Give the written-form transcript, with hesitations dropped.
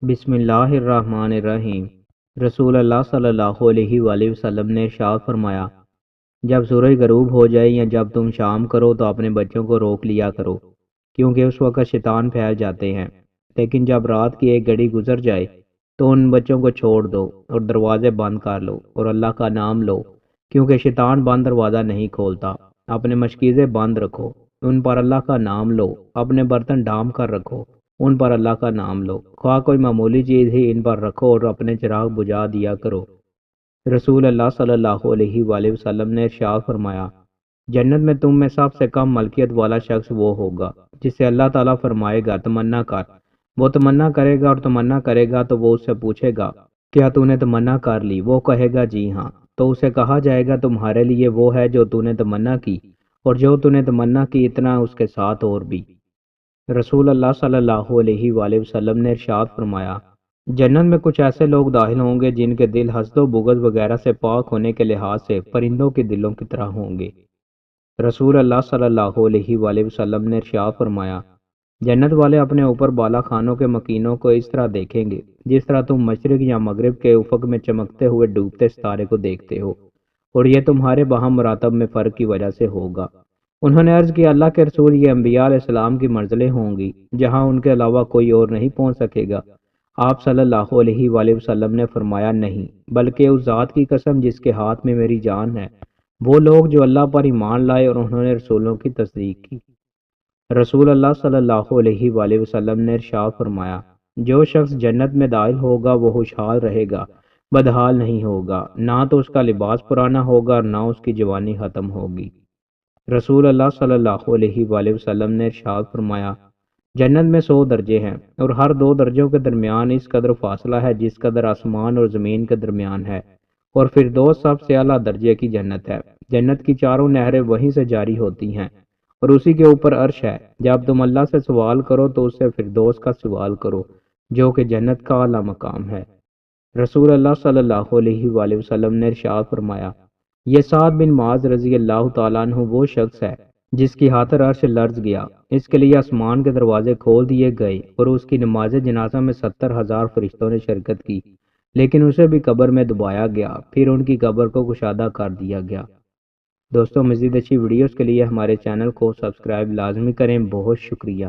بسم اللہ الرحمن الرحیم۔ رسول اللہ صلی اللہ علیہ وآلہ وسلم نے ارشاد فرمایا، جب سورج غروب ہو جائے یا جب تم شام کرو تو اپنے بچوں کو روک لیا کرو، کیونکہ اس وقت شیطان پھیل جاتے ہیں۔ لیکن جب رات کی ایک گھڑی گزر جائے تو ان بچوں کو چھوڑ دو اور دروازے بند کر لو اور اللہ کا نام لو، کیونکہ شیطان بند دروازہ نہیں کھولتا۔ اپنے مشکیزیں بند رکھو، ان پر اللہ کا نام لو۔ اپنے برتن ڈھانپ کر رکھو، ان پر اللہ کا نام لو۔ خواہ کوئی معمولی چیز ہی ان پر رکھو اور اپنے چراغ بجھا دیا کرو۔ رسول اللہ صلی اللہ علیہ وآلہ وسلم نے ارشاد فرمایا، جنت میں تم میں سب سے کم ملکیت والا شخص وہ ہوگا جسے اللہ تعالیٰ فرمائے گا تمنا کر۔ وہ تمنا کرے گا اور تمنا کرے گا تو وہ اس سے پوچھے گا، کیا تو نے تمنا کر لی؟ وہ کہے گا جی ہاں، تو اسے کہا جائے گا تمہارے لیے وہ ہے جو تو نے تمنا کی، اور جو تو نے تمنا کی اتنا اس کے ساتھ اور بھی۔ رسول اللہ صلی اللہ علیہ وآلہ وسلم نے ارشاد فرمایا، جنت میں کچھ ایسے لوگ داخل ہوں گے جن کے دل حسد و بغض وغیرہ سے پاک ہونے کے لحاظ سے پرندوں کے دلوں کی طرح ہوں گے۔ رسول اللہ صلی اللہ علیہ وآلہ وسلم نے ارشاد فرمایا، جنت والے اپنے اوپر بالا خانوں کے مکینوں کو اس طرح دیکھیں گے جس طرح تم مشرق یا مغرب کے افق میں چمکتے ہوئے ڈوبتے ستارے کو دیکھتے ہو، اور یہ تمہارے باہم مراتب میں فرق کی وجہ سے ہوگا۔ انہوں نے عرض کیا، اللہ کے رسول، یہ انبیاء علیہ السلام کی منزلیں ہوں گی جہاں ان کے علاوہ کوئی اور نہیں پہنچ سکے گا؟ آپ صلی اللہ علیہ وآلہ وسلم نے فرمایا، نہیں، بلکہ اس ذات کی قسم جس کے ہاتھ میں میری جان ہے، وہ لوگ جو اللہ پر ایمان لائے اور انہوں نے رسولوں کی تصدیق کی۔ رسول اللہ صلی اللہ علیہ وآلہ وسلم نے ارشاد فرمایا، جو شخص جنت میں داخل ہوگا وہ خوشحال رہے گا، بدحال نہیں ہوگا، نہ تو اس کا لباس پرانا ہوگا اور نہ اس کی جوانی ختم ہوگی۔ رسول اللہ صلی اللہ علیہ وآلہ وسلم نے ارشاد فرمایا، جنت میں 100 درجے ہیں اور ہر 2 درجوں کے درمیان اس قدر فاصلہ ہے جس قدر آسمان اور زمین کے درمیان ہے، اور فردوس سب سے اعلیٰ درجے کی جنت ہے۔ جنت کی چاروں نہریں وہیں سے جاری ہوتی ہیں اور اسی کے اوپر عرش ہے۔ جب تم اللہ سے سوال کرو تو اس سے فردوس کا سوال کرو جو کہ جنت کا اعلیٰ مقام ہے۔ رسول اللہ صلی اللہ علیہ وآلہ وسلم نے ارشاد فرمایا، یہ سعد بن معاذ رضی اللہ تعالیٰ عنہ وہ شخص ہے جس کی خاطر عرش لرز گیا۔ اس کے لیے آسمان کے دروازے کھول دیے گئے اور اس کی نماز جنازہ میں 70,000 فرشتوں نے شرکت کی، لیکن اسے بھی قبر میں دبایا گیا، پھر ان کی قبر کو کشادہ کر دیا گیا۔ دوستوں، مزید اچھی ویڈیوز کے لیے ہمارے چینل کو سبسکرائب لازمی کریں۔ بہت شکریہ۔